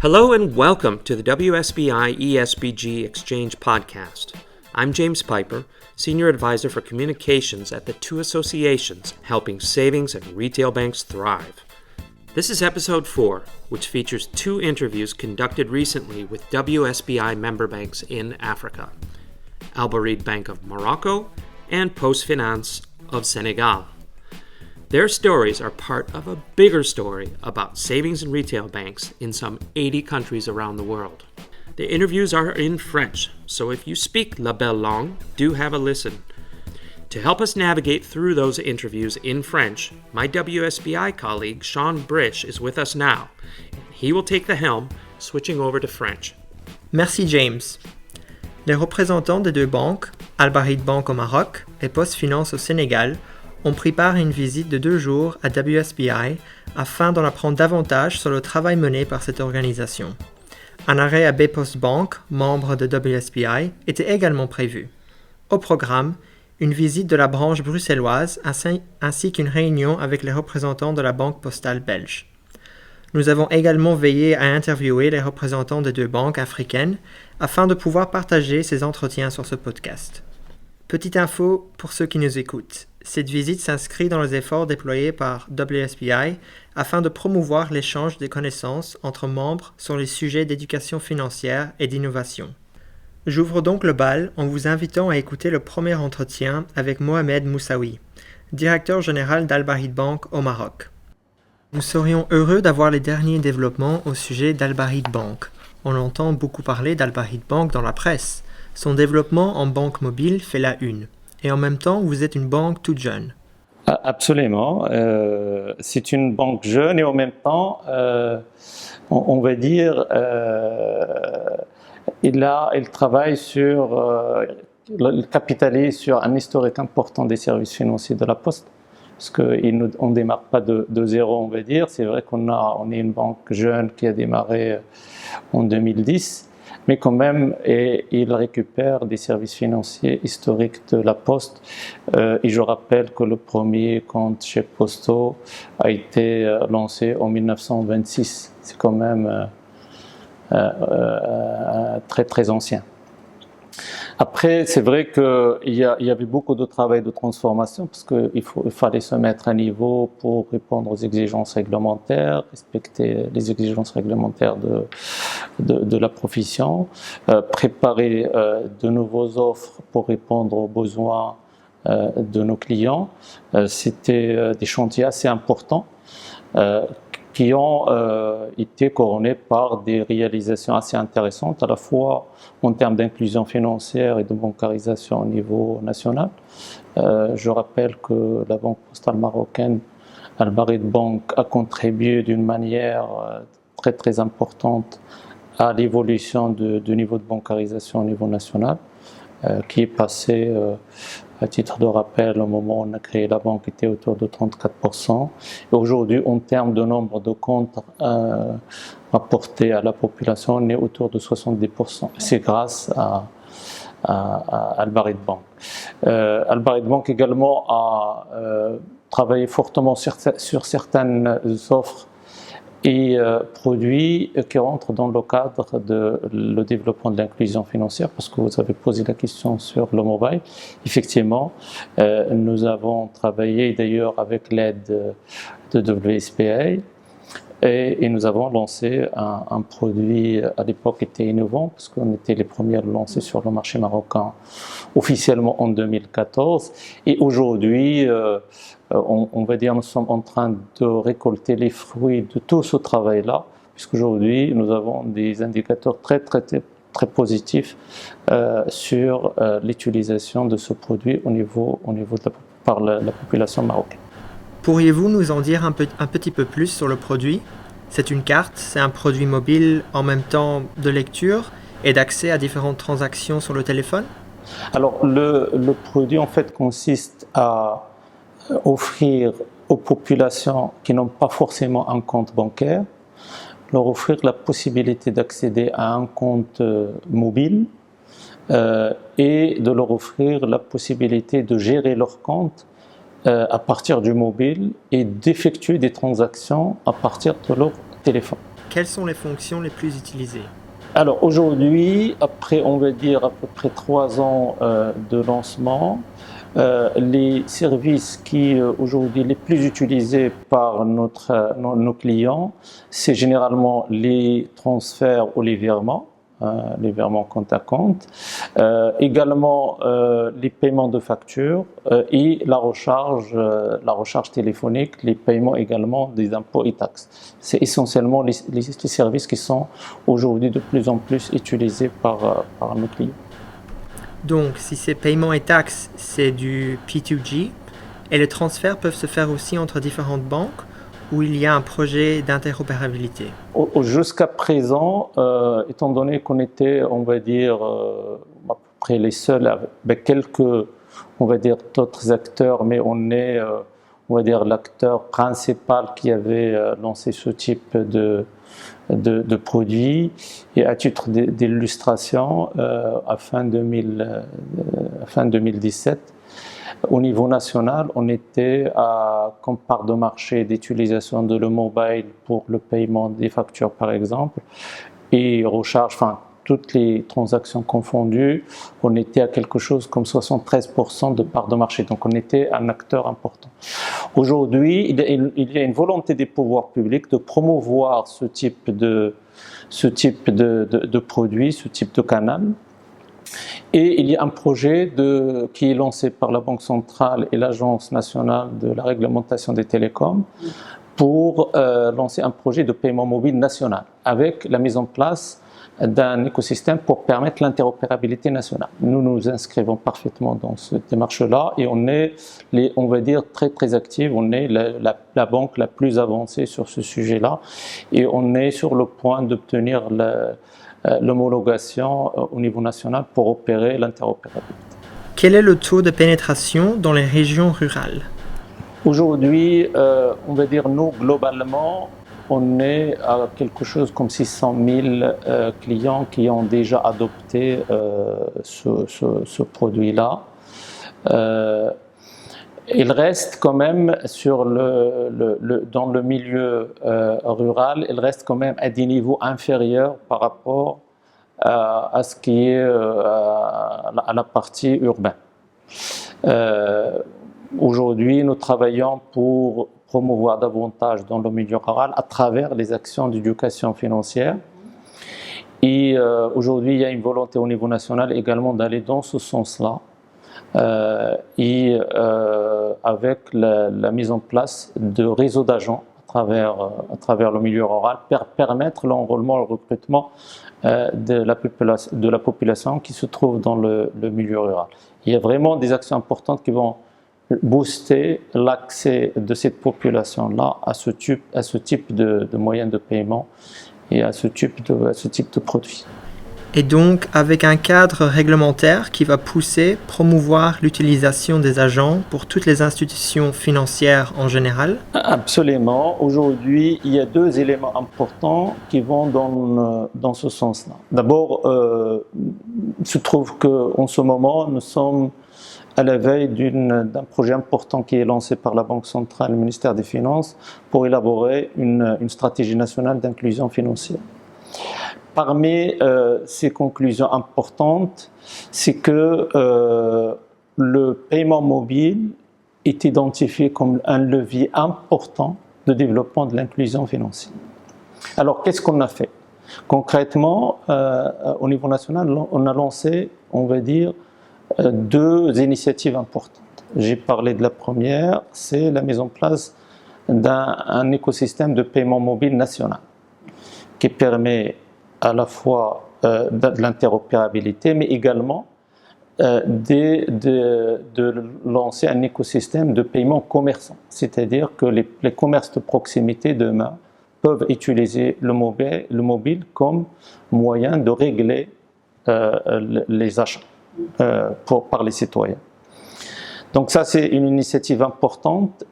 Hello and welcome to the WSBI ESBG Exchange podcast. I'm James Piper, Senior Advisor for Communications at the two associations helping savings and retail banks thrive. This is episode 4, which features 2 interviews conducted recently with WSBI member banks in Africa, Albarid Bank of Morocco and PostFinance of Senegal. Their stories are part of a bigger story about savings and retail banks in some 80 countries around the world. The interviews are in French, so if you speak la belle langue, do have a listen. To help us navigate through those interviews in French, my WSBI colleague Sean Brish is with us now. He will take the helm, switching over to French. Merci James. Les représentants des 2 banques, Albarid Bank au Maroc et PostFinance au Sénégal, ont pris part à une visite de 2 jours à WSBI afin d'en apprendre davantage sur le travail mené par cette organisation. Un arrêt à Bpost Bank, membre de WSBI, était également prévu. Au programme, une visite de la branche bruxelloise ainsi qu'une réunion avec les représentants de la Banque postale belge. Nous avons également veillé à interviewer les représentants des 2 banques africaines afin de pouvoir partager ces entretiens sur ce podcast. Petite info pour ceux qui nous écoutent. Cette visite s'inscrit dans les efforts déployés par WSBI afin de promouvoir l'échange des connaissances entre membres sur les sujets d'éducation financière et d'innovation. J'ouvre donc le bal en vous invitant à écouter le premier entretien avec Mohamed Moussaoui, directeur général d'Albarid Bank au Maroc. Nous serions heureux d'avoir les derniers développements au sujet d'Albarid Bank. On entend beaucoup parler d'Albarid Bank dans la presse. Son développement en banque mobile fait la une. Et en même temps, vous êtes une banque toute jeune. Absolument. C'est une banque jeune et en même temps, on va dire, il travaille il capitalise sur un historique important des services financiers de la Poste. Parce qu'on ne démarre pas de zéro, on va dire. C'est vrai on est une banque jeune qui a démarré en 2010. Mais quand même, il récupère des services financiers historiques de la Poste. Et je rappelle que le premier compte chez Posto a été lancé en 1926. C'est quand même très très ancien. Après, c'est vrai qu'il y avait beaucoup de travail de transformation parce qu'il fallait se mettre à niveau pour répondre aux exigences réglementaires, respecter les exigences réglementaires de la profession, préparer de nouvelles offres pour répondre aux besoins de nos clients. C'était des chantiers assez importants qui ont été couronnés par des réalisations assez intéressantes, à la fois en termes d'inclusion financière et de bancarisation au niveau national. Je rappelle que la Banque postale marocaine, Albarid Bank, a contribué d'une manière très très importante à l'évolution du niveau de bancarisation au niveau national, qui est passé, à titre de rappel, au moment où on a créé la banque, était autour de 34%. Et aujourd'hui, en termes de nombre de comptes rapportés à la population, on est autour de 70%. C'est grâce à Albarid Bank. Albarid Bank également a travaillé fortement sur certaines offres et produits qui rentrent dans le cadre de le développement de l'inclusion financière, parce que vous avez posé la question sur le mobile. Effectivement, nous avons travaillé d'ailleurs avec l'aide de WSBI et nous avons lancé un produit à l'époque qui était innovant, parce qu'on était les premiers à le lancer sur le marché marocain officiellement en 2014. Et aujourd'hui, on va dire, nous sommes en train de récolter les fruits de tout ce travail-là, puisqu'aujourd'hui, nous avons des indicateurs très positifs sur l'utilisation de ce produit par la population marocaine. Pourriez-vous nous en dire un petit peu plus sur le produit ? C'est une carte, c'est un produit mobile en même temps de lecture et d'accès à différentes transactions sur le téléphone ? Alors, le produit en fait consiste à offrir aux populations qui n'ont pas forcément un compte bancaire, leur offrir la possibilité d'accéder à un compte mobile et de leur offrir la possibilité de gérer leur compte à partir du mobile et d'effectuer des transactions à partir de leur téléphone. quelles sont les fonctions les plus utilisées? Alors aujourd'hui, après on va dire à peu près 3 ans de lancement, les services qui aujourd'hui les plus utilisés par nos clients, c'est généralement les transferts ou les virements compte à compte, également les paiements de factures et la recharge téléphonique, les paiements également des impôts et taxes. C'est essentiellement les services qui sont aujourd'hui de plus en plus utilisés par nos clients. Donc, si c'est paiements et taxes, c'est du P2G, et les transferts peuvent se faire aussi entre différentes banques, où il y a un projet d'interopérabilité. Jusqu'à présent, étant donné qu'on était, on va dire, à peu près les seuls, avec quelques, on va dire, d'autres acteurs, mais on est, on va dire, l'acteur principal qui avait lancé ce type de produits. Et à titre d'illustration, à fin 2017, au niveau national, on était comme part de marché d'utilisation de le mobile pour le paiement des factures par exemple, et recharge, enfin toutes les transactions confondues, on était à quelque chose comme 73% de part de marché. Donc on était un acteur important. Aujourd'hui, il y a une volonté des pouvoirs publics de promouvoir ce type de produit, ce type de canal. Et il y a un projet qui est lancé par la Banque centrale et l'Agence nationale de la réglementation des télécoms pour lancer un projet de paiement mobile national avec la mise en place d'un écosystème pour permettre l'interopérabilité nationale. Nous nous inscrivons parfaitement dans cette démarche-là et on est, on va dire, très très actifs. On est la banque la plus avancée sur ce sujet-là et on est sur le point d'obtenir l'homologation au niveau national pour opérer l'interopérabilité. Quel est le taux de pénétration dans les régions rurales? Aujourd'hui, on va dire nous, globalement, on est à quelque chose comme 600 000 clients qui ont déjà adopté ce produit-là. Il reste quand même dans le milieu rural, il reste quand même à des niveaux inférieurs par rapport à ce qui est à la partie urbaine. Aujourd'hui, nous travaillons pour promouvoir davantage dans le milieu rural à travers les actions d'éducation financière. Et aujourd'hui, il y a une volonté au niveau national également d'aller dans ce sens-là. Avec la mise en place de réseaux d'agents à travers le milieu rural, permettre l'enrôlement et le recrutement de la population qui se trouve dans le milieu rural. Il y a vraiment des actions importantes qui vont booster l'accès de cette population-là à ce type de moyens de paiement et à ce type de produits. Et donc avec un cadre réglementaire qui va promouvoir l'utilisation des agents pour toutes les institutions financières en général? Absolument. Aujourd'hui, il y a 2 éléments importants qui vont dans ce sens-là. D'abord, il se trouve qu'en ce moment, nous sommes à la veille d'un projet important qui est lancé par la Banque centrale et le ministère des Finances pour élaborer une stratégie nationale d'inclusion financière. Parmi ces conclusions importantes, c'est que le paiement mobile est identifié comme un levier important de développement de l'inclusion financière. Alors, qu'est-ce qu'on a fait? Concrètement, au niveau national, on a lancé, on va dire, 2 initiatives importantes. J'ai parlé de la première, c'est la mise en place d'un écosystème de paiement mobile national qui permet à la fois de l'interopérabilité, mais également de lancer un écosystème de paiement commerçant. C'est-à-dire que les commerces de proximité demain peuvent utiliser le mobile comme moyen de régler les achats par les citoyens. Donc ça, c'est une initiative importante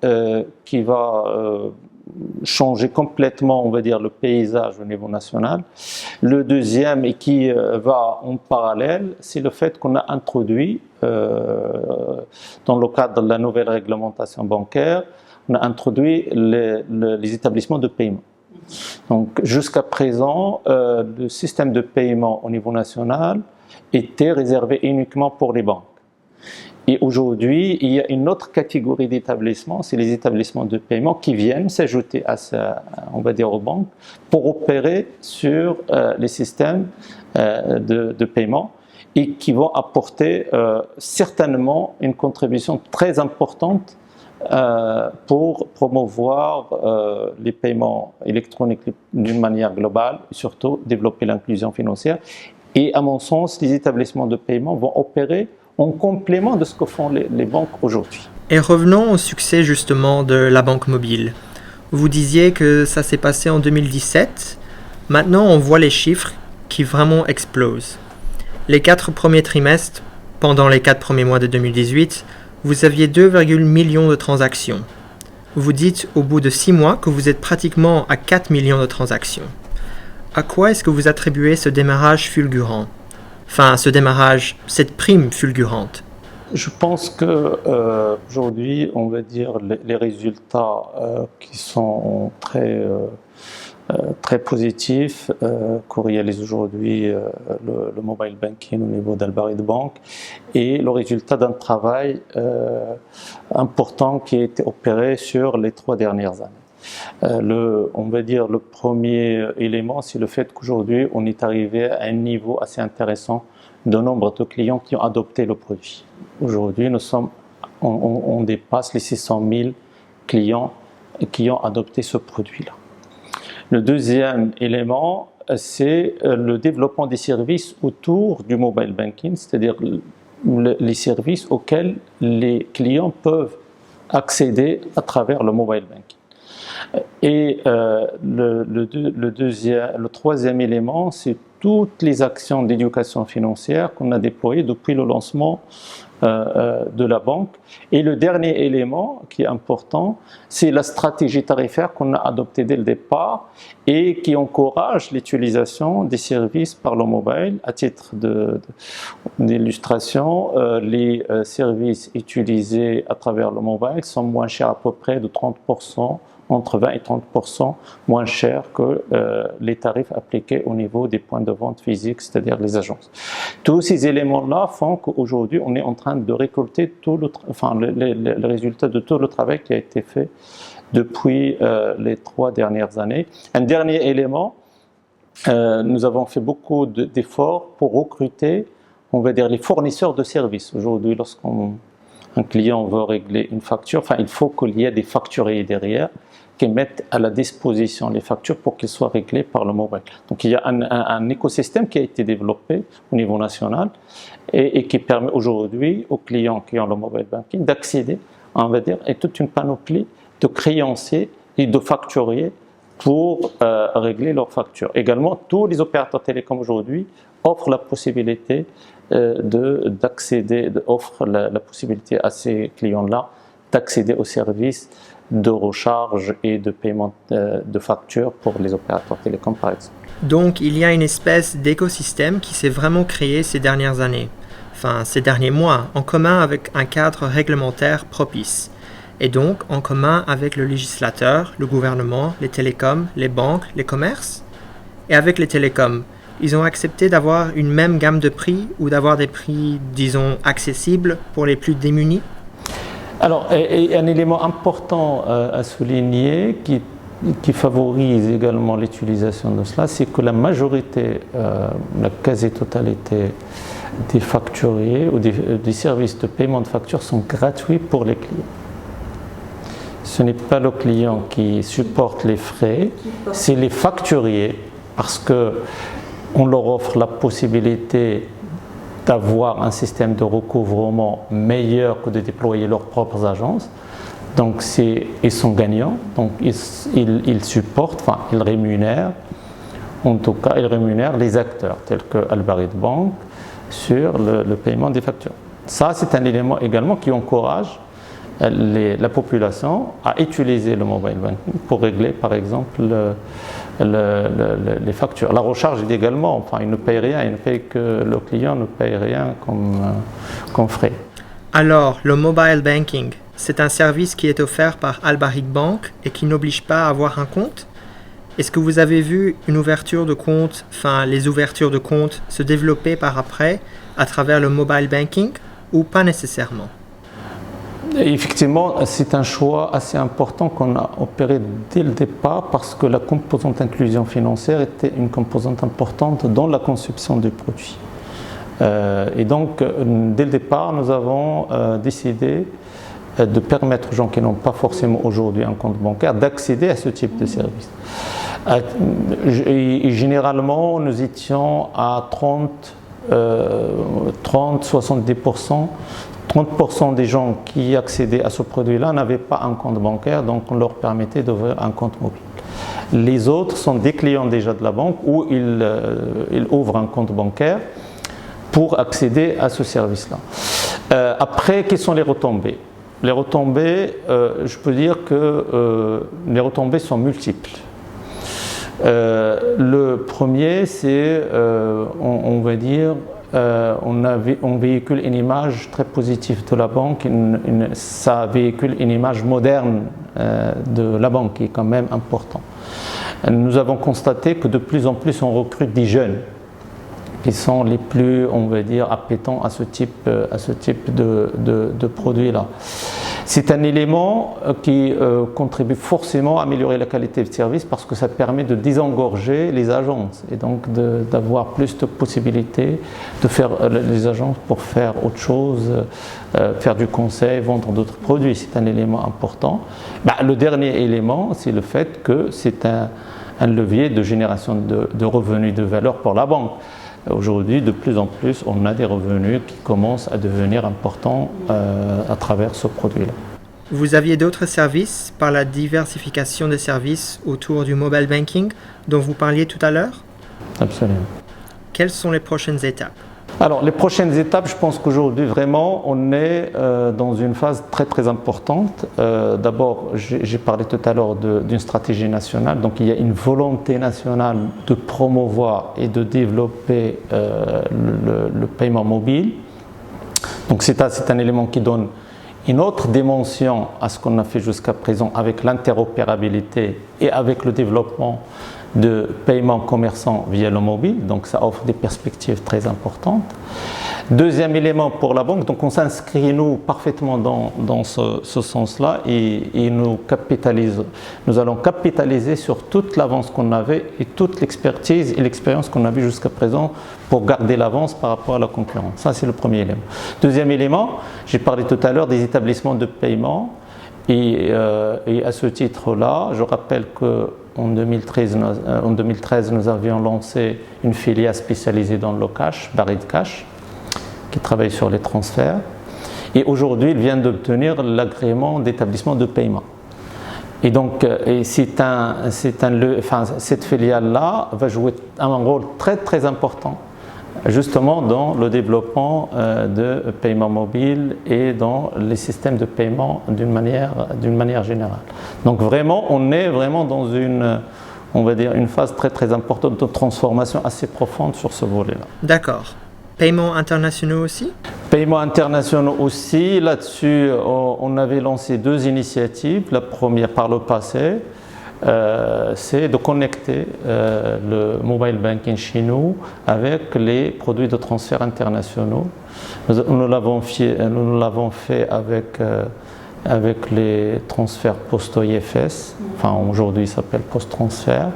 qui va changer complètement, on va dire, le paysage au niveau national. Le deuxième, et qui va en parallèle, c'est le fait qu'on a introduit, dans le cadre de la nouvelle réglementation bancaire, on a introduit les établissements de paiement. Donc, jusqu'à présent, le système de paiement au niveau national était réservé uniquement pour les banques. Et aujourd'hui, il y a une autre catégorie d'établissements, c'est les établissements de paiement qui viennent s'ajouter à ça, on va dire aux banques, pour opérer sur les systèmes de paiement et qui vont apporter certainement une contribution très importante pour promouvoir les paiements électroniques d'une manière globale et surtout développer l'inclusion financière. Et à mon sens, les établissements de paiement vont opérer en complément de ce que font les banques aujourd'hui. Et revenons au succès justement de la banque mobile. Vous disiez que ça s'est passé en 2017. Maintenant, on voit les chiffres qui vraiment explosent. Les 4 premiers trimestres, pendant les 4 premiers mois de 2018, vous aviez 2,1 millions de transactions. Vous dites au bout de 6 mois que vous êtes pratiquement à 4 millions de transactions. À quoi est-ce que vous attribuez ce démarrage fulgurant ? Enfin, ce démarrage, cette prime fulgurante. Je pense que aujourd'hui, on va dire les résultats qui sont très positifs que réalise aujourd'hui le mobile banking au niveau d'Albarid Bank et le résultat d'un travail important qui a été opéré sur les 3 dernières années. On va dire le premier élément, c'est le fait qu'aujourd'hui on est arrivé à un niveau assez intéressant de nombre de clients qui ont adopté le produit. Aujourd'hui, on dépasse les 600 000 clients qui ont adopté ce produit-là. Le deuxième élément, c'est le développement des services autour du mobile banking, c'est-à-dire les services auxquels les clients peuvent accéder à travers le mobile banking. Et le troisième élément, c'est toutes les actions d'éducation financière qu'on a déployées depuis le lancement de la banque. Et le dernier élément qui est important, c'est la stratégie tarifaire qu'on a adoptée dès le départ et qui encourage l'utilisation des services par le mobile. À titre d'illustration, les services utilisés à travers le mobile sont moins chers à peu près de 30%, entre 20 et 30% moins cher que les tarifs appliqués au niveau des points de vente physiques, c'est-à-dire les agences. Tous ces éléments-là font qu'aujourd'hui, on est en train de récolter les résultats de tout le travail qui a été fait depuis les 3 dernières années. Un dernier élément, nous avons fait beaucoup d'efforts pour recruter, on va dire, les fournisseurs de services. Aujourd'hui, lorsqu'un client veut régler une facture, il faut qu'il y ait des facturiers derrière qui mettent à la disposition les factures pour qu'elles soient réglées par le mobile. Donc il y a un écosystème qui a été développé au niveau national et qui permet aujourd'hui aux clients qui ont le mobile banking d'accéder, on va dire, à toute une panoplie de créanciers et de facturiers pour régler leurs factures. Également, tous les opérateurs télécoms aujourd'hui offrent la possibilité offrent la possibilité à ces clients-là d'accéder aux services de recharge et de paiement de factures pour les opérateurs télécoms, par exemple. Donc, il y a une espèce d'écosystème qui s'est vraiment créé ces dernières années, ces derniers mois, en commun avec un cadre réglementaire propice, et donc en commun avec le législateur, le gouvernement, les télécoms, les banques, les commerces. Et avec les télécoms, ils ont accepté d'avoir une même gamme de prix ou d'avoir des prix, disons, accessibles pour les plus démunis. Alors, et un élément important à souligner qui favorise également l'utilisation de cela, c'est que la majorité, la quasi-totalité des facturiers ou des services de paiement de factures sont gratuits pour les clients. Ce n'est pas le client qui supporte les frais, c'est les facturiers, parce qu'on leur offre la possibilité d'avoir un système de recouvrement meilleur que de déployer leurs propres agences. Donc ils sont gagnants, donc ils supportent, ils rémunèrent, en tout cas ils rémunèrent les acteurs tels que Albarid Bank sur le paiement des factures. Ça, c'est un élément également qui encourage la population à utiliser le mobile banking pour régler par exemple les factures. La recharge également, il ne paye rien, le client ne paye rien comme frais. Alors, le mobile banking, c'est un service qui est offert par Albarid Bank et qui n'oblige pas à avoir un compte. Est-ce que vous avez vu une ouverture de compte, les ouvertures de compte se développer par après à travers le mobile banking ou pas nécessairement? Effectivement, c'est un choix assez important qu'on a opéré dès le départ parce que la composante inclusion financière était une composante importante dans la conception du produit. Et donc, dès le départ, nous avons décidé de permettre aux gens qui n'ont pas forcément aujourd'hui un compte bancaire d'accéder à ce type de service. Et généralement, nous étions à 30-70%. 30% des gens qui accédaient à ce produit-là n'avaient pas un compte bancaire, donc on leur permettait d'ouvrir un compte mobile. Les autres sont des clients déjà de la banque où ils ouvrent un compte bancaire pour accéder à ce service-là. Après, quelles sont les retombées? Les retombées, je peux dire que les retombées sont multiples. Le premier, c'est, on va dire, on véhicule une image très positive de la banque, ça véhicule une image moderne de la banque qui est quand même important. Nous avons constaté que de plus en plus on recrute des jeunes qui sont les plus, on va dire, appétents à ce type de produit-là. C'est un élément qui contribue forcément à améliorer la qualité de service parce que ça permet de désengorger les agences et donc d'avoir plus de possibilités de faire les agences pour faire autre chose, faire du conseil, vendre d'autres produits. C'est un élément important. Le dernier élément, c'est le fait que c'est un levier de génération de revenus de valeur pour la banque. Aujourd'hui, de plus en plus, on a des revenus qui commencent à devenir importants à travers ce produit-là. Vous aviez d'autres services par la diversification des services autour du mobile banking dont vous parliez tout à l'heure? Absolument. Quelles sont les prochaines étapes? Alors, les prochaines étapes, je pense qu'aujourd'hui, vraiment, on est dans une phase très, très importante. D'abord, j'ai parlé tout à l'heure d'une stratégie nationale. Donc, il y a une volonté nationale de promouvoir et de développer le paiement mobile. Donc, c'est un élément qui donne une autre dimension à ce qu'on a fait jusqu'à présent avec l'interopérabilité et avec le développement de paiements commerçants via le mobile, donc ça offre des perspectives très importantes. Deuxième élément pour la banque, donc on s'inscrit nous parfaitement dans ce sens-là et nous allons capitaliser sur toute l'avance qu'on avait et toute l'expertise et l'expérience qu'on avait jusqu'à présent pour garder l'avance par rapport à la concurrence. Ça, c'est le premier élément. Deuxième élément, j'ai parlé tout à l'heure des établissements de paiement et à ce titre-là, je rappelle qu'en 2013, nous avions lancé une filiale spécialisée dans le cash, Barid Cash, qui travaille sur les transferts. Et aujourd'hui, il vient d'obtenir l'agrément d'établissement de paiement. Et donc, cette filiale-là va jouer un rôle très très important, justement dans le développement de paiement mobile et dans les systèmes de paiement d'une manière générale. Donc vraiment, on est vraiment dans une phase très très importante de transformation assez profonde sur ce volet-là. D'accord. Paiements internationaux aussi? Paiements internationaux aussi. Là-dessus, on avait lancé 2 initiatives. La première par le passé, c'est de connecter le mobile banking chez nous avec les produits de transfert internationaux. Nous l'avons fait avec les transferts Posto IFS, aujourd'hui il s'appelle Post Transfert.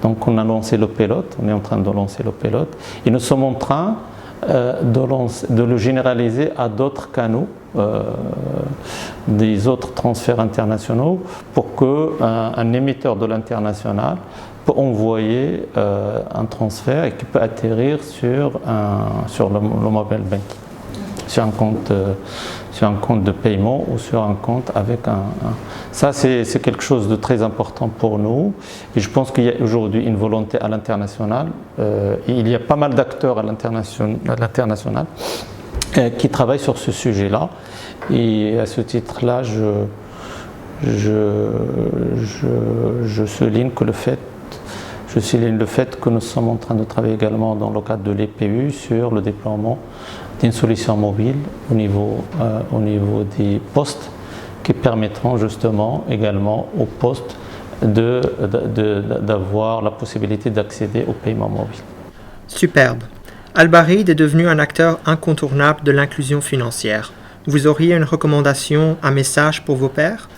Donc on a lancé le pilote, on est en train de lancer le pilote et nous sommes en train de le généraliser à d'autres canaux, des autres transferts internationaux, pour qu'un émetteur de l'international peut envoyer un transfert et qui peut atterrir sur le mobile banking, sur un compte de paiement ou sur un compte avec Ça, c'est quelque chose de très important pour nous. Et je pense qu'il y a aujourd'hui une volonté à l'international. Il y a pas mal d'acteurs à l'international qui travaillent sur ce sujet-là. Et à ce titre-là, je souligne le fait que nous sommes en train de travailler également dans le cadre de l'EPU sur le déploiement d'une solution mobile au niveau des postes qui permettront justement également aux postes d'avoir la possibilité d'accéder au paiement mobile. Superbe. Albaride est devenu un acteur incontournable de l'inclusion financière. Vous auriez une recommandation, un message pour vos pairs?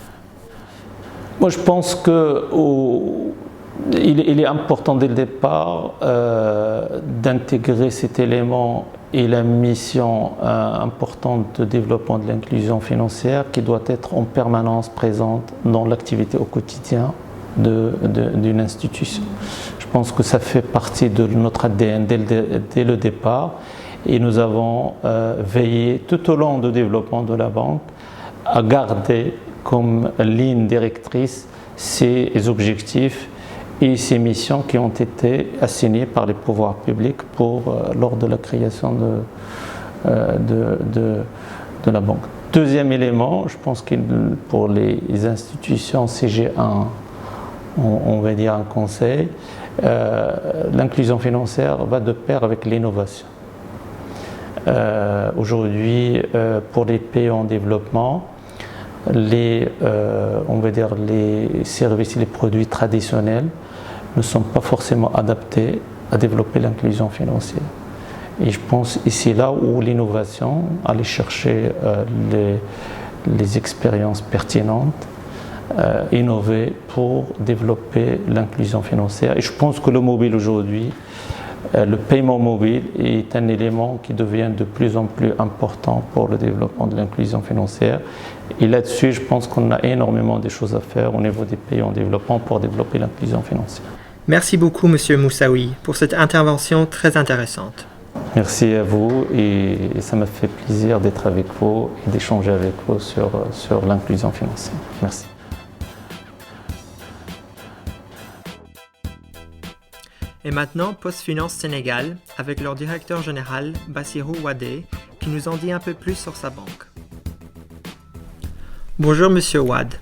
Moi, je pense qu'il est important dès le départ d'intégrer cet élément et la mission importante de développement de l'inclusion financière qui doit être en permanence présente dans l'activité au quotidien d'une institution. Je pense que ça fait partie de notre ADN dès le départ et nous avons veillé tout au long du développement de la banque à garder comme ligne directrice ces objectifs et ces missions qui ont été assignées par les pouvoirs publics lors de la création de la banque. Deuxième élément, je pense que pour les institutions CG1, on va dire un conseil, l'inclusion financière va de pair avec l'innovation. Aujourd'hui, pour les pays en développement, on va dire les services et les produits traditionnels ne sont pas forcément adaptés à développer l'inclusion financière. Et je pense ici là où l'innovation, aller chercher les expériences pertinentes, innover pour développer l'inclusion financière. Et je pense que le mobile aujourd'hui, le paiement mobile est un élément qui devient de plus en plus important pour le développement de l'inclusion financière. Et là-dessus, je pense qu'on a énormément de choses à faire au niveau des pays en développement pour développer l'inclusion financière. Merci beaucoup, Monsieur Moussaoui, pour cette intervention très intéressante. Merci à vous et ça m'a fait plaisir d'être avec vous et d'échanger avec vous sur l'inclusion financière. Merci. Et maintenant, PostFinance Sénégal, avec leur directeur général, Bassirou Wadé, qui nous en dit un peu plus sur sa banque. Bonjour Monsieur Wade.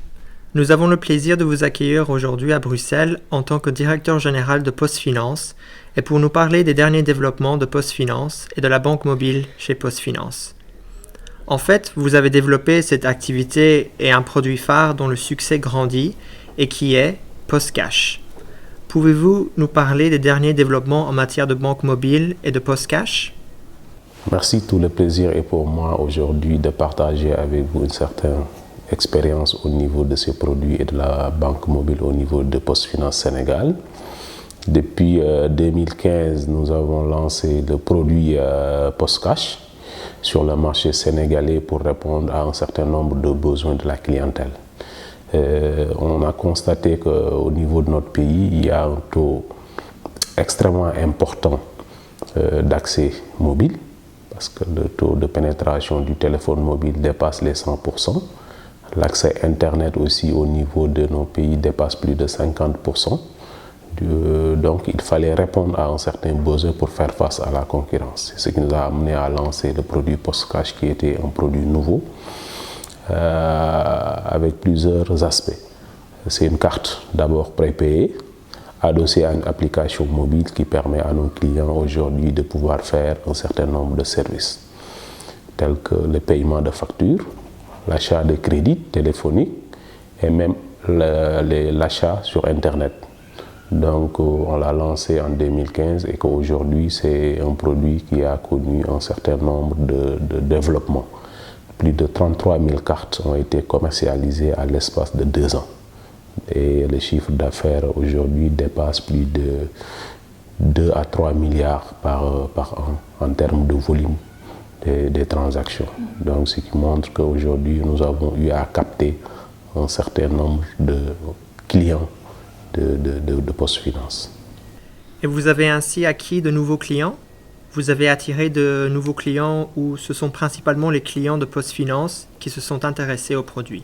Nous avons le plaisir de vous accueillir aujourd'hui à Bruxelles en tant que directeur général de PostFinance et pour nous parler des derniers développements de PostFinance et de la banque mobile chez PostFinance. En fait, vous avez développé cette activité et un produit phare dont le succès grandit et qui est PostCash. Pouvez-vous nous parler des derniers développements en matière de banque mobile et de PostCash? Merci, tout le plaisir est pour moi aujourd'hui de partager avec vous une certaine expérience au niveau de ces produits et de la banque mobile au niveau de PostFinance Sénégal. Depuis 2015, nous avons lancé le produit PostCash sur le marché sénégalais pour répondre à un certain nombre de besoins de la clientèle. On a constaté qu'au niveau de notre pays, il y a un taux extrêmement important d'accès mobile, parce que le taux de pénétration du téléphone mobile dépasse les 100%. L'accès Internet aussi au niveau de nos pays dépasse plus de 50%. Donc il fallait répondre à un certain besoin pour faire face à la concurrence. C'est ce qui nous a amené à lancer le produit PostCash qui était un produit nouveau. Avec plusieurs aspects. C'est une carte d'abord prépayée, adossée à une application mobile qui permet à nos clients aujourd'hui de pouvoir faire un certain nombre de services, tels que le paiement de factures, l'achat de crédits téléphoniques et même l'achat sur Internet. Donc on l'a lancé en 2015 et qu'aujourd'hui c'est un produit qui a connu un certain nombre de développements. Plus de 33 000 cartes ont été commercialisées à l'espace de 2 ans. Et le chiffre d'affaires aujourd'hui dépasse plus de 2 à 3 milliards par an en termes de volume des transactions. Donc ce qui montre qu'aujourd'hui nous avons eu à capter un certain nombre de clients de PostFinance. Et vous avez ainsi acquis de nouveaux clients? Vous avez attiré de nouveaux clients ou ce sont principalement les clients de PostFinance qui se sont intéressés au produit?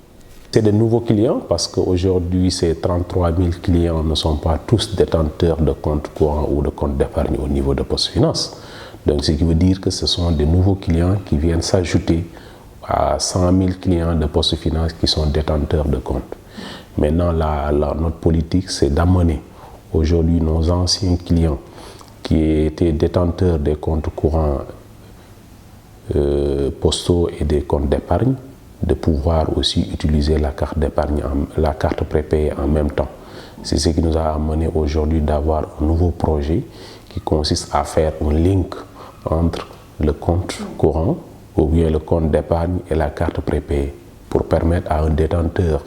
C'est de nouveaux clients parce qu'aujourd'hui, ces 33 000 clients ne sont pas tous détenteurs de comptes courants ou de comptes d'épargne au niveau de PostFinance. Donc, ce qui veut dire que ce sont des nouveaux clients qui viennent s'ajouter à 100 000 clients de PostFinance qui sont détenteurs de comptes. Maintenant, notre politique, c'est d'amener aujourd'hui nos anciens clients qui étaient détenteurs des comptes courants postaux et des comptes d'épargne, de pouvoir aussi utiliser la carte d'épargne, la carte prépayée en même temps. C'est ce qui nous a amené aujourd'hui d'avoir un nouveau projet qui consiste à faire un link entre le compte courant ou bien le compte d'épargne et la carte prépayée pour permettre à un détenteur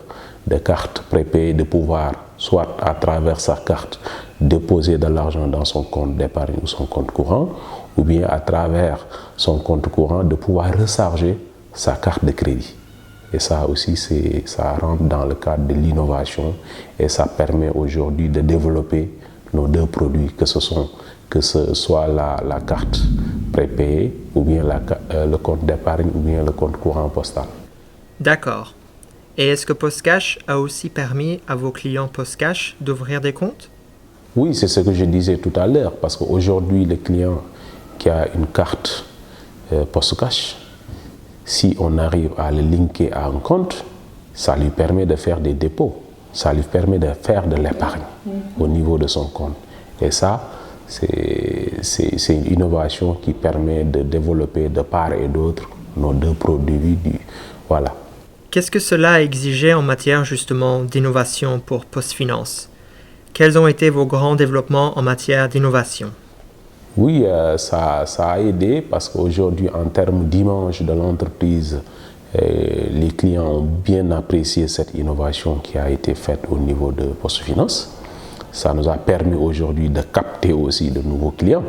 de carte prépayée de pouvoir, soit à travers sa carte, déposer de l'argent dans son compte d'épargne ou son compte courant, ou bien à travers son compte courant de pouvoir recharger sa carte de crédit. Et ça aussi, ça rentre dans le cadre de l'innovation et ça permet aujourd'hui de développer nos deux produits, que ce soit la carte prépayée ou bien le compte d'épargne ou bien le compte courant postal. D'accord. Et est-ce que PostCash a aussi permis à vos clients PostCash d'ouvrir des comptes? Oui, c'est ce que je disais tout à l'heure, parce qu'aujourd'hui, le client qui a une carte PostCash, si on arrive à le linker à un compte, ça lui permet de faire des dépôts, ça lui permet de faire de l'épargne au niveau de son compte. Et ça, c'est une innovation qui permet de développer de part et d'autre nos deux produits. Voilà. Qu'est-ce que cela a exigé en matière justement d'innovation pour PostFinance? Quels ont été vos grands développements en matière d'innovation? Oui, ça a aidé parce qu'aujourd'hui, en termes d'image de l'entreprise, les clients ont bien apprécié cette innovation qui a été faite au niveau de PostFinance. Ça nous a permis aujourd'hui de capter aussi de nouveaux clients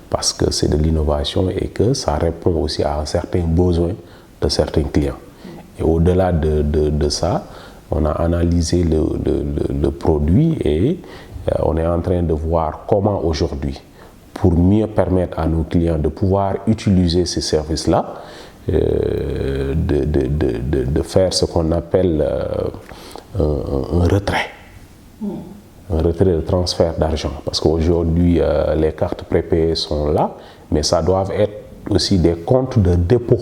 parce que c'est de l'innovation et que ça répond aussi à un certain besoin de certains clients. Et au-delà de ça, on a analysé le produit et on est en train de voir comment aujourd'hui, pour mieux permettre à nos clients de pouvoir utiliser ces services-là, de faire ce qu'on appelle un retrait. Un retrait de transfert d'argent. Parce qu'aujourd'hui, les cartes prépayées sont là, mais ça doit être aussi des comptes de dépôt.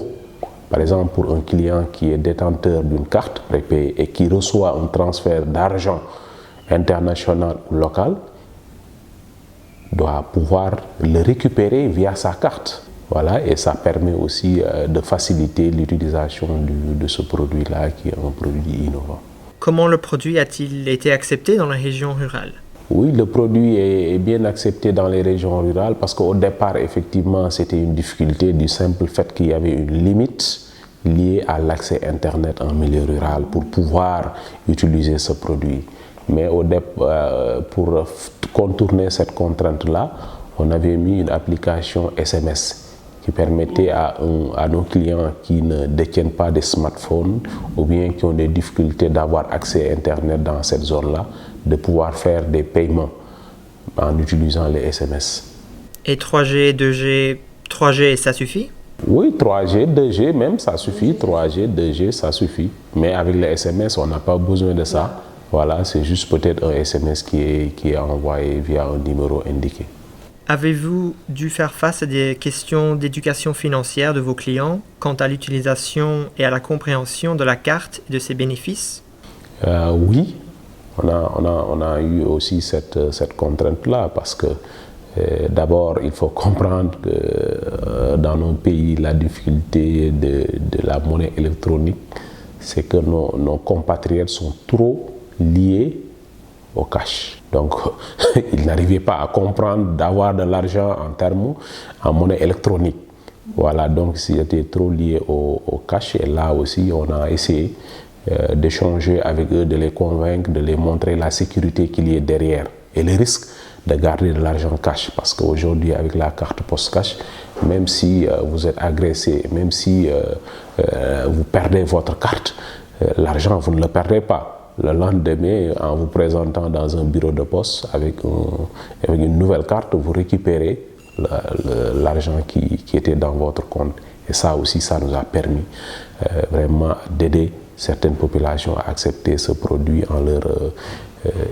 Par exemple, pour un client qui est détenteur d'une carte prépayée et qui reçoit un transfert d'argent international ou local, doit pouvoir le récupérer via sa carte. Voilà, et ça permet aussi de faciliter l'utilisation de ce produit-là qui est un produit innovant. Comment le produit a-t-il été accepté dans les régions rurales? Oui, le produit est bien accepté dans les régions rurales parce qu'au départ, effectivement, c'était une difficulté du simple fait qu'il y avait une limite liée à l'accès Internet en milieu rural pour pouvoir utiliser ce produit. Mais pour contourner cette contrainte-là, on avait mis une application SMS qui permettait à nos clients qui ne détiennent pas de smartphone ou bien qui ont des difficultés d'avoir accès à Internet dans cette zone-là, de pouvoir faire des paiements en utilisant les SMS. Et 3G, 2G, 3G, ça suffit? Oui, 3G, 2G même, ça suffit. 3G, 2G, ça suffit. Mais avec les SMS, on n'a pas besoin de ça. Voilà, c'est juste peut-être un SMS qui est envoyé via un numéro indiqué. Avez-vous dû faire face à des questions d'éducation financière de vos clients quant à l'utilisation et à la compréhension de la carte et de ses bénéfices? Oui, on a eu aussi cette contrainte-là parce que d'abord, il faut comprendre que dans nos pays, la difficulté de la monnaie électronique, c'est que nos compatriotes sont trop liés au cash. Donc, ils n'arrivaient pas à comprendre d'avoir de l'argent en monnaie électronique. Voilà, donc ils étaient trop liés au cash. Et là aussi, on a essayé d'échanger avec eux, de les convaincre, de les montrer la sécurité qu'il y a derrière et le risque de garder de l'argent cash. Parce qu'aujourd'hui, avec la carte PostCash, même si vous êtes agressé, même si vous perdez votre carte, l'argent, vous ne le perdez pas. Le lendemain, en vous présentant dans un bureau de poste avec une nouvelle carte, vous récupérez l'argent qui était dans votre compte. Et ça aussi, ça nous a permis vraiment d'aider certaines populations à accepter ce produit, en leur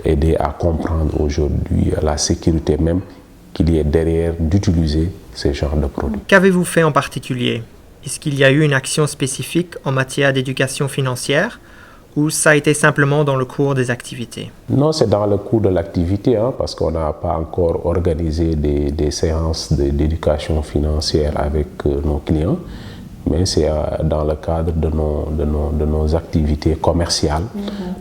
aider à comprendre aujourd'hui la sécurité même qu'il y a derrière d'utiliser ce genre de produits. Qu'avez-vous fait en particulier? Est-ce qu'il y a eu une action spécifique en matière d'éducation financière ou ça a été simplement dans le cours des activités? Non, c'est dans le cours de l'activité, parce qu'on n'a pas encore organisé des séances d'éducation financière avec nos clients. mais c'est dans le cadre de nos activités commerciales,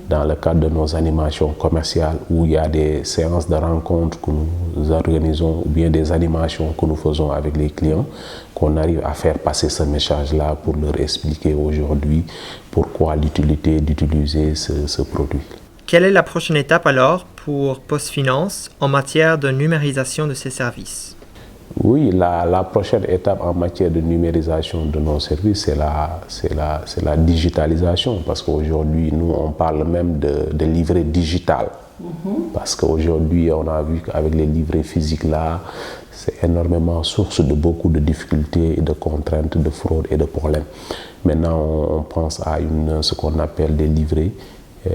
dans le cadre de nos animations commerciales où il y a des séances de rencontres que nous organisons ou bien des animations que nous faisons avec les clients, qu'on arrive à faire passer ce message-là pour leur expliquer aujourd'hui pourquoi l'utilité d'utiliser ce produit. Quelle est la prochaine étape alors pour PostFinance en matière de numérisation de ses services? Oui, la prochaine étape en matière de numérisation de nos services, c'est la digitalisation. Parce qu'aujourd'hui, nous, on parle même de livret digital. Parce qu'aujourd'hui, on a vu qu'avec les livrets physiques là, c'est énormément source de beaucoup de difficultés et de contraintes, de fraudes et de problèmes. Maintenant, on pense à ce qu'on appelle des livrets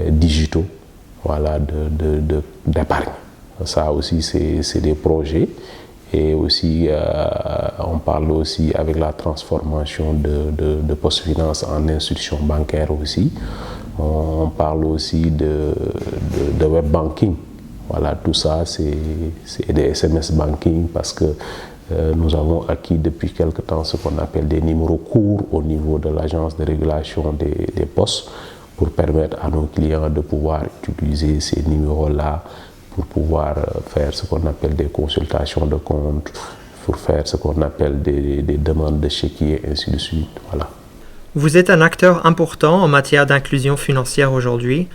digitaux, voilà, d'épargne. Ça aussi, c'est des projets. Et aussi, on parle aussi avec la transformation de PostFinance en institution bancaire aussi. On parle aussi de web banking. Voilà, tout ça, c'est des SMS banking parce que nous avons acquis depuis quelque temps ce qu'on appelle des numéros courts au niveau de l'agence de régulation des postes pour permettre à nos clients de pouvoir utiliser ces numéros-là pour pouvoir faire ce qu'on appelle des consultations de compte, pour faire ce qu'on appelle des demandes de chéquier, ainsi de suite. Voilà. Vous êtes un acteur important en matière d'inclusion financière aujourd'hui.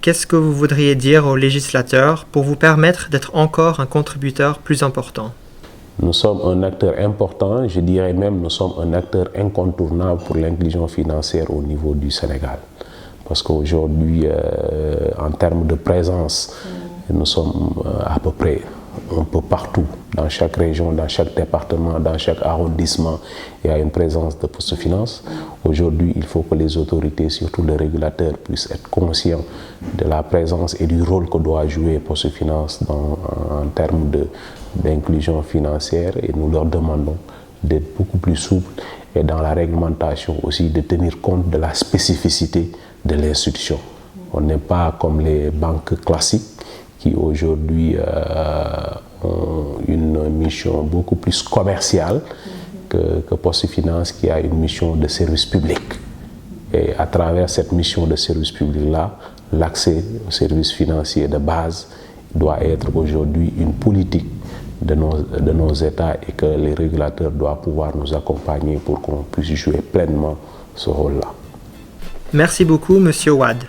Qu'est-ce que vous voudriez dire aux législateurs pour vous permettre d'être encore un contributeur plus important? Nous sommes un acteur important, je dirais même nous sommes un acteur incontournable pour l'inclusion financière au niveau du Sénégal. Parce qu'aujourd'hui, en termes de présence, nous sommes à peu près un peu partout, dans chaque région, dans chaque département, dans chaque arrondissement, il y a une présence de PostFinance. Aujourd'hui, il faut que les autorités, surtout les régulateurs, puissent être conscients de la présence et du rôle que doit jouer PostFinance en termes d'inclusion financière, et nous leur demandons d'être beaucoup plus souples et dans la réglementation aussi de tenir compte de la spécificité de l'institution. On n'est pas comme les banques classiques qui aujourd'hui ont une mission beaucoup plus commerciale que PostFinance, qui a une mission de service public. Et à travers cette mission de service public-là, l'accès aux services financiers de base doit être aujourd'hui une politique de nos États et que les régulateurs doivent pouvoir nous accompagner pour qu'on puisse jouer pleinement ce rôle-là. Merci beaucoup, Monsieur Wad.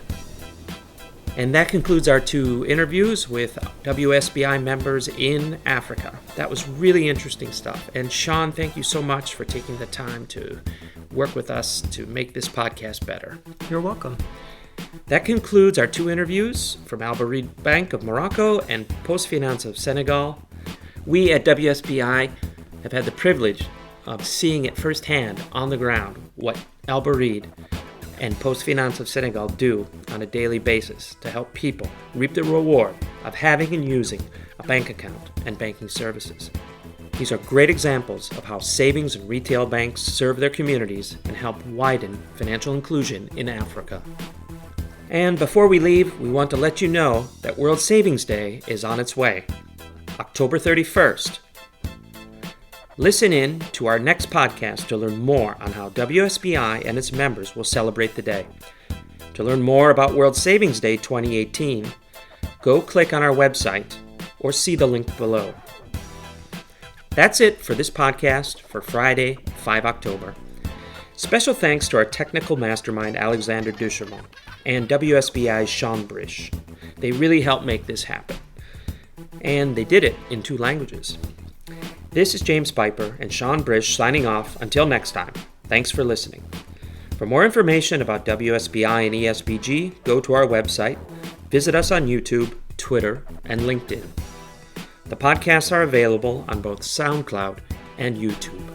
And that concludes our 2 interviews with WSBI members in Africa. That was really interesting stuff. And Sean, thank you so much for taking the time to work with us to make this podcast better. You're welcome. That concludes our 2 interviews from Al Bareed Bank of Morocco and PostFinance of Senegal. We at WSBI have had the privilege of seeing it firsthand on the ground what Al Bareed and PostFinance of Senegal do on a daily basis to help people reap the reward of having and using a bank account and banking services. These are great examples of how savings and retail banks serve their communities and help widen financial inclusion in Africa. And before we leave, we want to let you know that World Savings Day is on its way, October 31st. Listen in to our next podcast to learn more on how WSBI and its members will celebrate the day. To learn more about World Savings Day 2018, go click on our website or see the link below. That's it for this podcast for Friday, 5 October. Special thanks to our technical mastermind, Alexander Duchermont, and WSBI's Sean Brish. They really helped make this happen. And they did it in 2 languages. This is James Piper and Sean Brish signing off until next time. Thanks for listening. For more information about WSBI and ESBG, go to our website, visit us on YouTube, Twitter, and LinkedIn. The podcasts are available on both SoundCloud and YouTube.